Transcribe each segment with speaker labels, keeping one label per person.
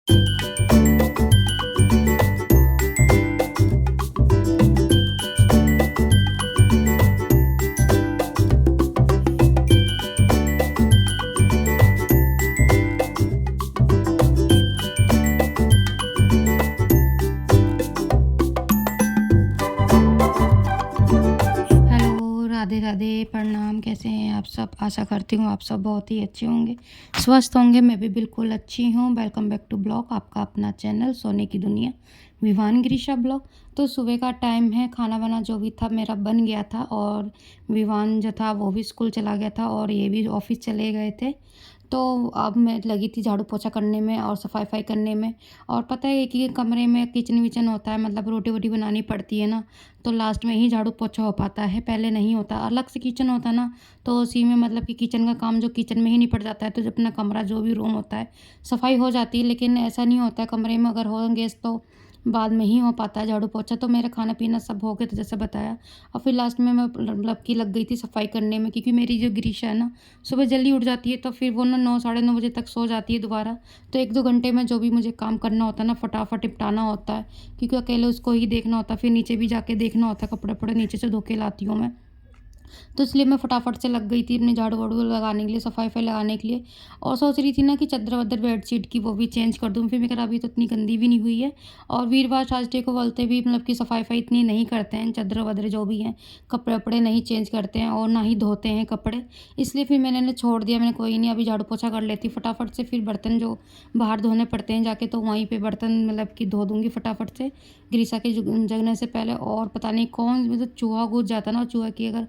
Speaker 1: Hello, Radhe Radhe, प्रणाम। कैसे हैं आप सब? आशा करती हूँ आप सब बहुत ही अच्छे होंगे, स्वस्थ होंगे। मैं भी बिल्कुल अच्छी हूँ। वेलकम बैक टू ब्लॉग, आपका अपना चैनल सोने की दुनिया, विवान गिरीशा ब्लॉग। तो सुबह का टाइम है, खाना वाना जो भी था मेरा बन गया था और विवान जो था वो भी स्कूल चला गया था और ये भी ऑफिस चले गए थे। तो अब मैं लगी थी झाड़ू पोछा करने में और सफाई करने में। और पता है कि कमरे में किचन विचन होता है, मतलब रोटी वोटी बनानी पड़ती है ना, तो लास्ट में ही झाड़ू पोछा हो पाता है, पहले नहीं होता। अलग से किचन होता ना, तो उसी में मतलब कि किचन का काम जो किचन में ही निपट जाता है, तो जो अपना कमरा जो भी रूम होता है सफाई हो जाती है। लेकिन ऐसा नहीं होता है, कमरे में अगर हो गेस्ट तो बाद में ही हो पाता है झाड़ू पोछा। तो मेरा खाना पीना सब हो गया था जैसे बताया, और फिर लास्ट में मैं मतलब कि लग गई थी सफाई करने में, क्योंकि मेरी जो गिरीशा है ना सुबह जल्दी उठ जाती है, तो फिर वो ना 9 साढ़े 9 बजे तक सो जाती है दोबारा। तो 1-2 घंटे में जो भी मुझे काम करना होता है ना फटाफट निपटाना होता है, क्योंकि अकेले उसको ही देखना होता है, फिर नीचे भी जाके देखना होता है, कपड़े वपड़े नीचे से धो के लाती हूँ मैं। तो इसलिए मैं फटाफट से लग गई थी अपने झाड़ू वाड़ू लगाने के लिए, सफाई लगाने के लिए। और सोच रही थी ना कि चद्दर वद्दर बेडशीट की वो भी चेंज कर दूँ। फिर मैं कहा अभी तो इतनी गंदी भी नहीं हुई है, और वीरवार थर्सडे को बोलते भी मतलब कि सफाई इतनी नहीं करते हैं, चद्दर वद्दर जो भी हैं कपड़े वपड़े नहीं चेंज करते हैं और ना ही धोते हैं कपड़े। इसलिए फिर मैंने छोड़ दिया, मैंने कोई नहीं अभी झाड़ू पोछा कर लेती फटाफट से, फिर बर्तन जो बाहर धोने पड़ते हैं जाके, तो वहीं पे बर्तन मतलब कि धो दूँगी फटाफट से गिरीशा के जगने से पहले। और पता नहीं कौन मतलब चूहा घुस जाता ना, चूहा की अगर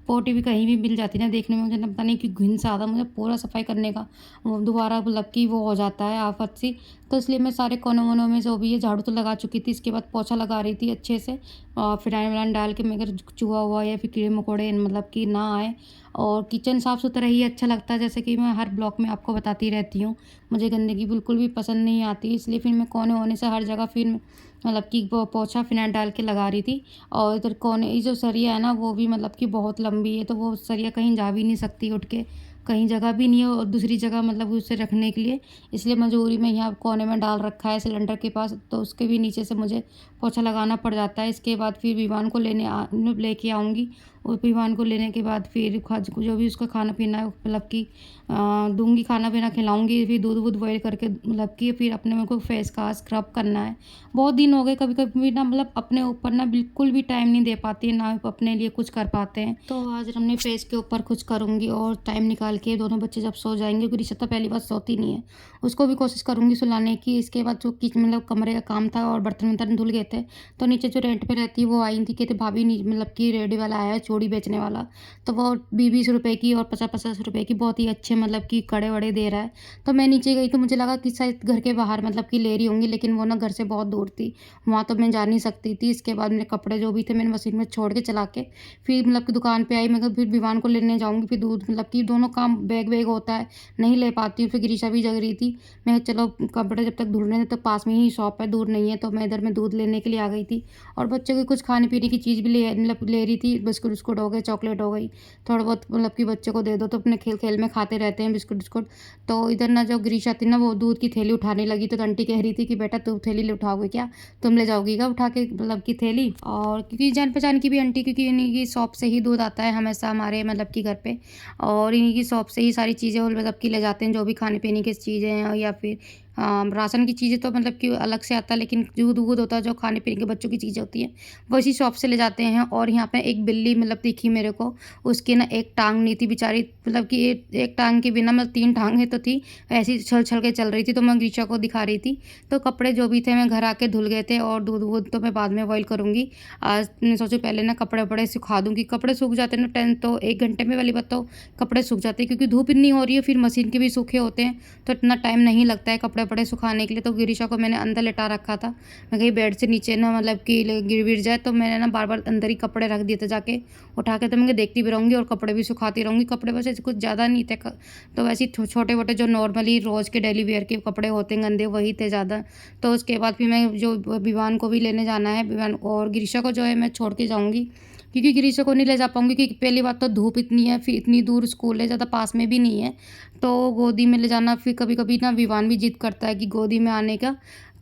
Speaker 1: पोटी भी कहीं भी मिल जाती ना देखने में, मुझे ना पता नहीं कि घिन सा आता, मुझे पूरा सफाई करने का वो दोबारा मतलब कि वो हो जाता है आफत सी। तो इसलिए मैं सारे कोनों वोनों में जो भी है झाड़ू तो लगा चुकी थी, इसके बाद पोछा लगा रही थी अच्छे से, और फिनाइल विनाइल डाल के, मगर चूहा हुआ या फिर कीड़े मकोड़े मतलब कि ना आए। और किचन साफ़ सुथरा ही अच्छा लगता है, जैसे कि मैं हर ब्लॉग में आपको बताती रहती हूँ, मुझे गंदगी बिल्कुल भी पसंद नहीं आती। इसलिए फिर मैं कोने वोने से हर जगह फिर मतलब कि वो पोछा फिनाइल डाल के लगा रही थी। और इधर कोने ये जो सरिया है ना वो भी मतलब कि बहुत लंबी है, तो वो सरिया कहीं जा भी नहीं सकती उठ के, कहीं जगह भी नहीं है और दूसरी जगह मतलब उसे रखने के लिए। इसलिए मजबूरी में यहाँ कोने में डाल रखा है सिलेंडर के पास, तो उसके भी नीचे से मुझे पोछा लगाना पड़ जाता है। इसके बाद फिर विवान को लेके आऊँगी, और विवान को लेने के बाद फिर जो भी उसका खाना पीना है मतलब कि दूंगी, खाना पीना खिलाऊंगी, फिर दूध वूध बॉयल करके मतलब कि फिर अपने मेरे को फेस का स्क्रब करना है। बहुत दिन हो गए, कभी कभी ना मतलब अपने ऊपर ना बिल्कुल भी टाइम नहीं दे पाती है, ना अपने लिए कुछ कर पाते हैं। तो आज अपने फेस के ऊपर कुछ करूँगी और टाइम निकाल के, दोनों बच्चे जब सो जाएंगे, क्योंकि रिश्ता पहली बार सोती नहीं है, उसको भी कोशिश करूँगी सुलाने की। इसके बाद जो किचन मतलब कमरे का काम था और बर्तन वर्तन धुल गए थे, तो नीचे जो रेंट पे रहती है वो आई थी, कहते भाभी मतलब कि रेडी वाला आया है चूड़ी बेचने वाला, तो वो 20-20 रुपए की और 50-50 रुपए की बहुत ही अच्छे मतलब कि कड़े वड़े दे रहा है। तो मैं नीचे गई तो मुझे लगा कि शायद घर के बाहर मतलब कि ले रही होंगी, लेकिन वो ना घर से बहुत दूर थी, वहाँ तो मैं जा नहीं सकती थी। इसके बाद मेरे कपड़े जो भी थे मैंने मशीन में छोड़ के चला के फिर मतलब कि दुकान पे आई। मैं कहा फिर विवान को लेने जाऊँगी, फिर दूध मतलब कि दोनों काम बैग वैग होता है, नहीं ले पाती हूँ। फिर गिरीशा भी जग रही थी, मैं चलो कपड़े जब तक धुल रहे थे तो पास में ही शॉप है, दूर नहीं है, तो मैं इधर में दूध लेने के लिए आ गई थी। और बच्चों की कुछ खाने पीने की चीज़ भी ले रही थी, बिस्कुट विस्कुट हो गए, चॉकलेट हो गई, थोड़ा बहुत मतलब कि बच्चों को दे दो तो अपने खेल खेल में खाते रहते हैं बिस्कुट विस्कुट। तो इधर ना जो गिरीशा थी ना वो दूध की थैली उठाने लगी, तो आंटी कह रही थी कि बेटा तुम थैली ले उठाओगे क्या, तुम ले जाओगी क्या उठा के मतलब की थैली। और क्योंकि जान पहचान की भी आंटी, क्योंकि इन्हीं की शॉप से ही दूध आता है हमेशा हमारे मतलब कि घर पे, और इन्हीं की शॉप से ही सारी चीज़ें वो मतलब कि ले जाते हैं, जो भी खाने पीने की चीज़ें हैं या फिर राशन की चीज़ें तो मतलब कि अलग से आता है, लेकिन दूध वूध होता है जो खाने पीने के बच्चों की चीज़ें होती हैं वो इसी शॉप से ले जाते हैं। और यहाँ पे एक बिल्ली मतलब दिखी मेरे को, उसकी ना एक टांग नहीं थी बेचारी, मतलब कि एक टांग के बिना मतलब 3 टांगें तो थी, ऐसी छल छल के चल रही थी, तो मैं गिरीशा को दिखा रही थी। तो कपड़े जो भी थे मैं घर आके धुल गए थे, और दूध वूध तो मैं बाद में बॉयल करूँगी। आज मैं सोचूं पहले ना कपड़े वपड़े सुखा दूँगी, कपड़े सूख जाते हैं ना 10 तो 1 घंटे में वाली बात, तो कपड़े सूख जाते हैं, क्योंकि धूप इतनी हो रही है, फिर मशीन के भी सूखे होते हैं, तो इतना टाइम नहीं लगता है कपड़े वपड़े सुखाने के लिए। तो गिरीशा को मैंने अंदर लेटा रखा था, मैं कहीं बेड से नीचे ना मतलब कि गिर विर जाए, तो मैंने ना बार बार अंदर ही कपड़े रख दिए थे जाके उठा के, तो मैं देखती भी रहूँगी और कपड़े भी सुखाती रहूँगी। कपड़े वैसे कुछ ज़्यादा नहीं थे, तो वैसे ही छोटे मोटे जो नॉर्मली रोज़ के डेली वेयर के कपड़े होते हैं गंदे वही थे ज़्यादा। तो उसके बाद फिर मैं जो विवान को भी लेने जाना है, विवान और गिरीशा को जो है मैं छोड़ के जाऊँगी क्योंकि गिरीशा को नहीं ले जा पाऊँगी, क्योंकि पहली बात तो धूप इतनी है, फिर इतनी दूर स्कूल है, ज़्यादा पास में भी नहीं है, तो गोदी में ले जाना, फिर कभी-कभी ना विवान भी ज़िद करता है कि गोदी में आने का।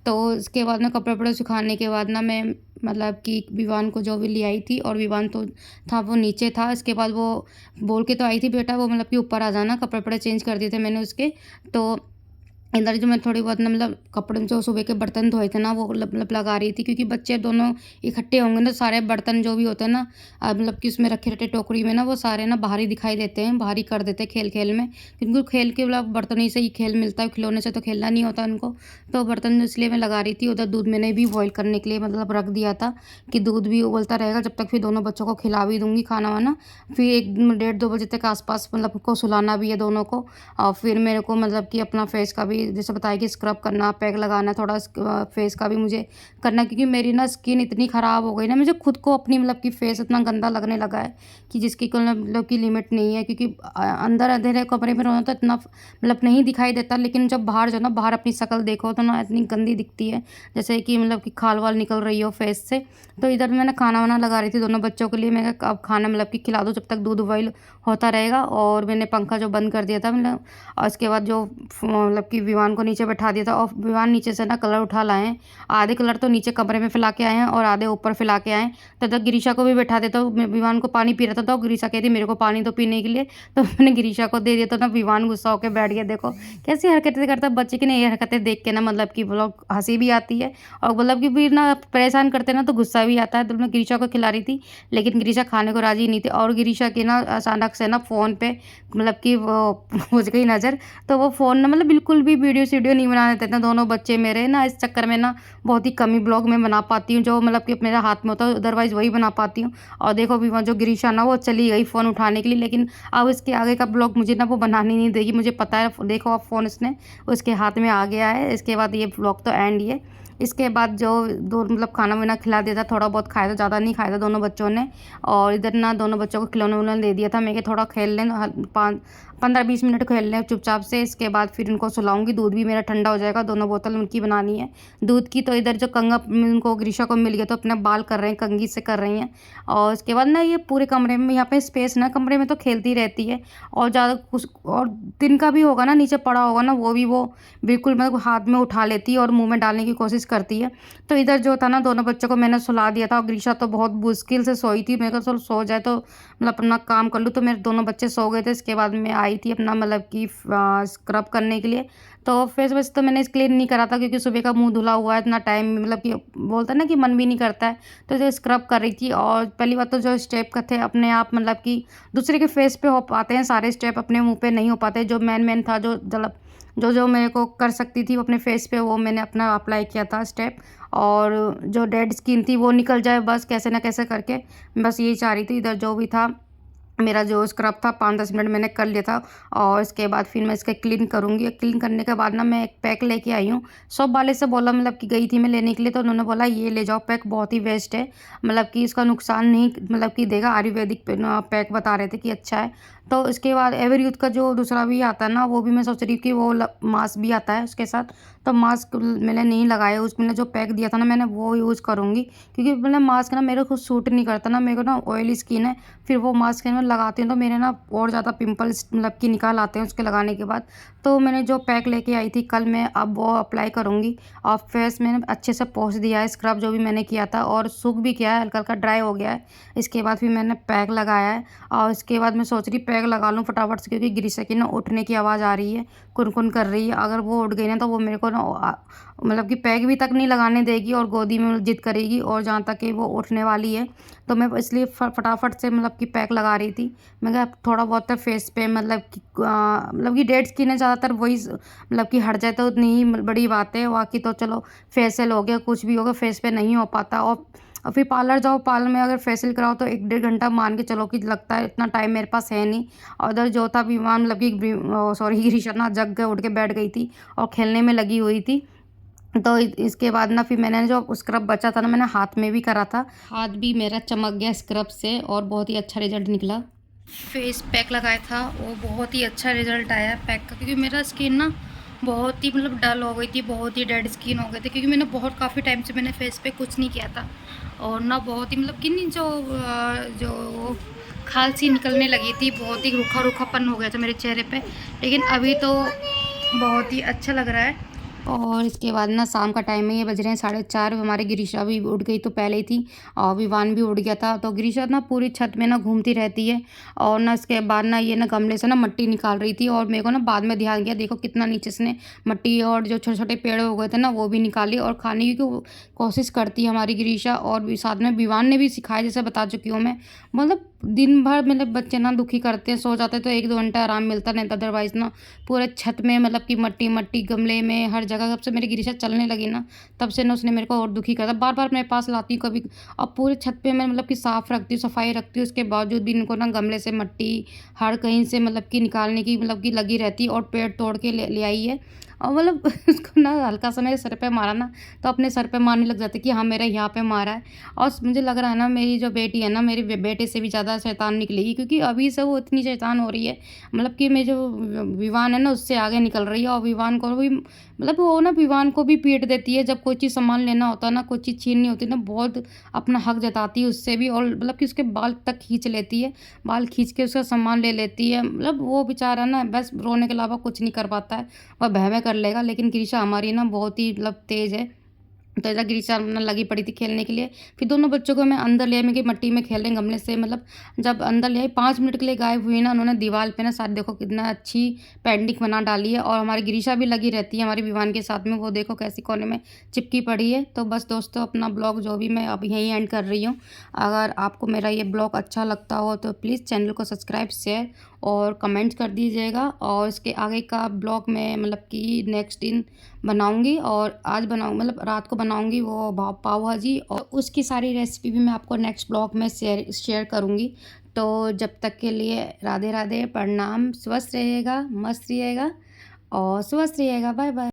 Speaker 1: तो उसके बाद ना कपड़े-वपड़े सुखाने के बाद ना मैं मतलब कि विवान को जो भी ले आई थी, और विवान तो था वो नीचे था। इसके बाद वो बोल के तो आई थी, बेटा वो मतलब कि ऊपर आ जाना, कपड़े-वपड़े चेंज कर दिए थे मैंने उसके। तो इधर जो मैं थोड़ी बहुत ना मतलब कपड़े जो सुबह के बर्तन धोए थे ना वो लगा रही थी, क्योंकि बच्चे दोनों इकट्ठे होंगे ना, सारे बर्तन जो भी होते हैं ना मतलब कि उसमें रखे रहते टोकरी में ना, वो सारे ना बाहर ही दिखाई देते हैं, बाहर ही कर देते हैं खेल खेल में, क्योंकि खेल के मतलब बर्तन ही से ही खेल मिलता है, खिलौने से तो खेलना नहीं होता उनको। तो बर्तन इसलिए मैं लगा रही थी। उधर दूध मैंने भी बॉयल करने के लिए मतलब रख दिया था कि दूध भी उबलता रहेगा जब तक, फिर दोनों बच्चों को खिला भी दूंगी खाना वाना। फिर 1 डेढ़ 2 बजे तक आसपास मतलब को सुलाना भी है दोनों को। और फिर मेरे को मतलब कि अपना फेस का भी जैसे बताया कि स्क्रब करना, पैक लगाना, थोड़ा फेस का भी मुझे करना, क्योंकि मेरी ना स्किन इतनी ख़राब हो गई ना, मुझे खुद को अपनी मतलब कि फेस इतना गंदा लगने लगा है कि जिसकी कोई मतलब की लिमिट नहीं है। क्योंकि अंदर अंधेरे कमरे में रहो तो इतना मतलब नहीं दिखाई देता, लेकिन जब बाहर जाओ ना, बाहर अपनी शक्ल देखो तो ना इतनी गंदी दिखती है, जैसे कि मतलब कि खाल वाल निकल रही हो फेस से। तो इधर मैंने खाना वाना लगा रही थी दोनों बच्चों के लिए। मैं कहा अब खाना मतलब कि खिला दो जब तक दूध बॉयल होता रहेगा। और मैंने पंखा जो बंद कर दिया था मतलब, और उसके बाद जो मतलब कि विवान को नीचे बैठा दिया था, और विवान नीचे से ना कलर उठा लाए हैं। आधे कलर तो नीचे कमरे में फैला के आए हैं और आधे ऊपर फैला के आए हैं। तब तक गिरीशा को भी बैठा देता हूँ, विवान को पानी पी रहा था तो गिरीशा कहती मेरे को पानी तो पीने के लिए, तो मैंने गिरीशा को दे दिया। तो ना विवान गुस्सा होकर बैठ गया। देखो कैसी हरकतें करता है बच्चे की ना, ये हरकतें देख के ना मतलब कि लोग हंसी भी आती है, और मतलब कि फिर ना परेशान करते ना तो गुस्सा भी आता है। तो मैं गिरीशा को खिला रही थी, लेकिन गिरीशा खाने को राजी नहीं थी, और गिरीशा की ना अचानक से ना फ़ोन पे मतलब कि वो पहुँच गई नज़र। तो वो फ़ोन ना मतलब बिल्कुल भी वीडियो सीडियो नहीं बनाने देते ना दोनों बच्चे मेरे ना। इस चक्कर में ना बहुत ही कम ही ब्लॉग मैं बना पाती हूँ, जो मतलब कि मेरे हाथ में होता है, अदरवाइज़ वही बना पाती हूँ। और देखो अभी वो जो गिरीशा ना वो चली गई फ़ोन उठाने के लिए, लेकिन अब इसके आगे का ब्लॉग मुझे ना वो बनाने नहीं देगी, मुझे पता है। देखो अब फ़ोन इसने उसके हाथ में आ गया है। इसके बाद ये ब्लॉग तो एंड ही है। इसके बाद जो दो मतलब खाना वाना खिला दिया था, थोड़ा बहुत खाया था, ज़्यादा नहीं खाया था दोनों बच्चों ने। और इधर ना दोनों बच्चों को खिलौने उलौने दे दिया था। मैं कि थोड़ा खेल लें, 15-20 मिनट खेल लें चुपचाप से। इसके बाद फिर उनको सुलाऊंगी, दूध भी मेरा ठंडा हो जाएगा। दोनों बोतल उनकी बनानी है दूध की। तो इधर जो कंघा उनको ग्रीशा को मिल गया तो अपने बाल कर रहे हैं, कंघी से कर रही हैं। और उसके बाद ना ये पूरे कमरे में यहाँ पे स्पेस ना, कमरे में तो खेलती रहती है। और ज़्यादा कुछ और दिन का भी होगा ना, नीचे पड़ा होगा ना, वो भी वो बिल्कुल मतलब हाथ में उठा लेती है और मुँह में डालने की कोशिश करती है। तो इधर जो था ना दोनों बच्चों को मैंने सुला दिया था, और ग्रीशा तो बहुत मुश्किल से सोई थी। मैं कहा चलो सो जाए तो मतलब अपना काम कर लूँ। तो मेरे दोनों बच्चे सो गए थे। इसके बाद मैं आई थी अपना मतलब कि स्क्रब करने के लिए। तो फेस वैसे तो मैंने क्लीन नहीं करा था, क्योंकि सुबह का मुंह धुला हुआ है, इतना टाइम मतलब कि बोलता है ना कि मन भी नहीं करता है। तो जो स्क्रब कर रही थी, और पहली बात तो जो स्टेप का थे अपने आप मतलब कि दूसरे के फेस पे हो पाते हैं सारे स्टेप, अपने मुंह पे नहीं हो पाते। जो मेन था जो मतलब जो जो मेरे को कर सकती थी अपने फेस पे, वो मैंने अपना अप्लाई किया था स्टेप। और जो डेड स्किन थी वो निकल जाए बस, कैसे ना कैसे करके, बस यही चाह रही थी। इधर जो भी था मेरा जो स्क्रब था 5-10 मिनट मैंने कर लिया था। और इसके बाद फिर मैं इसके क्लीन करूँगी। क्लीन करने के बाद ना मैं एक पैक लेके आई हूँ। शॉप वाले से बोला मतलब कि गई थी मैं लेने के लिए, तो उन्होंने बोला ये ले जाओ पैक, बहुत ही बेस्ट है, मतलब कि इसका नुकसान नहीं मतलब कि देगा। आयुर्वेदिक पैक बता रहे थे कि अच्छा है। तो इसके बाद एवर यूथ का जो दूसरा भी आता है ना, वो भी मैं सोच रही हूँ कि वो मास्क भी आता है उसके साथ। तो मास्क मैंने नहीं लगाया, उसमें जो पैक दिया था ना मैंने वो यूज़ करूँगी, क्योंकि मतलब मास्क ना मेरे को सूट नहीं करता ना, मेरे को ना ऑयली स्किन है। फिर वो मास्क है ना लगाती हूँ तो मेरे ना और ज़्यादा पिंपल्स मतलब कि निकाल आते हैं उसके लगाने के बाद। तो मैंने जो पैक लेके आई थी कल, मैं अब वो अप्लाई करूँगी। और फेस मैंने अच्छे से पोंछ दिया है, स्क्रब जो भी मैंने किया था, और सूख भी किया है, हल्का हल्का ड्राई हो गया है। इसके बाद फिर मैंने पैक लगाया है। और इसके बाद मैं सोच रही पैक लगा लूँ फटाफट से, क्योंकि गिरीशा की ना उठने की आवाज़ आ रही है, कुन-कुन कर रही है। अगर वो उठ गई ना तो वो मेरे को ना मतलब कि पैक भी तक नहीं लगाने देगी, और गोदी में ज़िद करेगी, और जहाँ तक कि वो उठने वाली है। तो मैं इसलिए फटाफट से मतलब कि पैक लगा रही थी। मैं कहा थोड़ा बहुत फेस पे मतलब कि डेड स्किन है ज़्यादातर, वही मतलब कि हट जाए तो उतनी ही बड़ी बात है। बाकी तो चलो फेशियल हो गया, कुछ भी होगा, फेस पे नहीं हो पाता। और फिर पार्लर जाओ, पार्लर में अगर फेशियल कराओ तो 1-1.5 घंटा मान के चलो कि लगता है, इतना टाइम मेरे पास है नहीं। और उधर जो था विमान मतलब कि सॉरी गिरीशा ना जग के उठ के बैठ गई थी और खेलने में लगी हुई थी। तो इसके बाद ना फिर मैंने जो स्क्रब बचा था ना, मैंने हाथ में भी करा था, हाथ भी मेरा चमक गया स्क्रब से, और बहुत ही अच्छा रिजल्ट निकला। फेस पैक लगाया था, वो बहुत ही अच्छा रिजल्ट आया पैक का, क्योंकि मेरा स्किन ना बहुत ही मतलब डल हो गई थी, बहुत ही डेड स्किन हो गए थे, क्योंकि मैंने बहुत काफ़ी टाइम से मैंने फेस पे कुछ नहीं किया था। और ना बहुत ही मतलब कि नहीं जो खांसी निकलने लगी थी, बहुत ही रूखा रूखापन हो गया था मेरे चेहरे पे। लेकिन अभी तो बहुत ही अच्छा लग रहा है। और इसके बाद ना शाम का टाइम है, ये बज रहे हैं 4:30। हमारी गिरीशा भी उठ गई तो पहले ही थी, और विवान भी उठ गया था। तो गिरीशा ना पूरी छत में ना घूमती रहती है, और ना इसके बाद ना ये ना गमले से ना मिट्टी निकाल रही थी, और मेरे को ना बाद में ध्यान गया, देखो कितना नीचे से ने मिट्टी और जो छोटे छोटे पेड़ हो गए थे ना वो भी निकाली, और खाने की कोशिश करती है हमारी गिरीशा। और भी साथ में विवान ने भी सिखाया, जैसे बता चुकी हूँ मैं। मतलब दिन भर मतलब बच्चे ना दुखी करते हैं, सो जाते तो 1-2 घंटा आराम मिलता, नहीं तो अदरवाइज़ ना पूरे छत में मतलब कि मट्टी मट्टी, गमले में हर जगह। जब से मेरी गिरीशा चलने लगी ना, तब से ना उसने मेरे को और दुखी करा। बार बार मेरे पास लाती हूँ कभी, और पूरे छत पे मैं मतलब कि साफ़ रखती हूँ, सफाई रखती हूँ, उसके बावजूद भी इनको ना गमले से मट्टी हर कहीं से मतलब कि निकालने की मतलब कि लगी रहती है। और पेड़ तोड़ के ले ले आई है, और मतलब उसको ना हल्का सा मेरे सर पे मारा ना, तो अपने सर पे मारने लग जाती है कि हाँ मेरा यहाँ पे मारा है। और मुझे लग रहा है ना मेरी जो बेटी है ना, मेरी बेटे से भी ज़्यादा शैतान निकलेगी, क्योंकि अभी से वो इतनी शैतान हो रही है। मतलब कि मेरे जो विवान है ना, उससे आगे निकल रही है। और विवान को भी मतलब वो ना विवान को भी पीट देती है, जब कोई चीज़ सामान लेना होता है ना, कोई चीज़ छीननी होती है ना, बहुत अपना हक जताती है उससे भी। और मतलब कि उसके बाल तक खींच लेती है, बाल खींच के उसका सामान ले लेती है। मतलब वो बेचारा ना बस रोने के अलावा कुछ नहीं कर पाता है, वह बहमे कर लेगा। लेकिन गिरीशा हमारी ना बहुत ही मतलब तेज़ है, तो ऐसा गिरीशा ना लगी पड़ी थी खेलने के लिए। फिर दोनों बच्चों को मैं अंदर ले आई, मैं कि मिट्टी में खेल रहे हैं गमले से। मतलब जब अंदर ले आई, 5 मिनट के लिए गायब हुई ना, उन्होंने दीवार पे ना साथ देखो कितना अच्छी पेंटिंग बना डाली है। और हमारी गिरीशा भी लगी रहती है हमारी विवान के साथ में, वो देखो कैसी कोने में चिपकी पड़ी है। तो बस दोस्तों, अपना ब्लॉग जो भी मैं अब यहीं एंड कर रही हूँ। अगर आपको मेरा ये ब्लॉग अच्छा लगता हो तो प्लीज़ चैनल को सब्सक्राइब, शेयर और कमेंट कर दीजिएगा। और इसके आगे का ब्लॉग मैं मतलब कि नेक्स्ट दिन बनाऊँगी, और आज बनाऊँ मतलब रात को बनाऊँगी वो पाव भाजी, और उसकी सारी रेसिपी भी मैं आपको नेक्स्ट ब्लॉग में शेयर करूँगी। तो जब तक के लिए राधे राधे, प्रणाम, स्वस्थ रहिएगा, मस्त रहिएगा और स्वस्थ रहिएगा। Bye bye.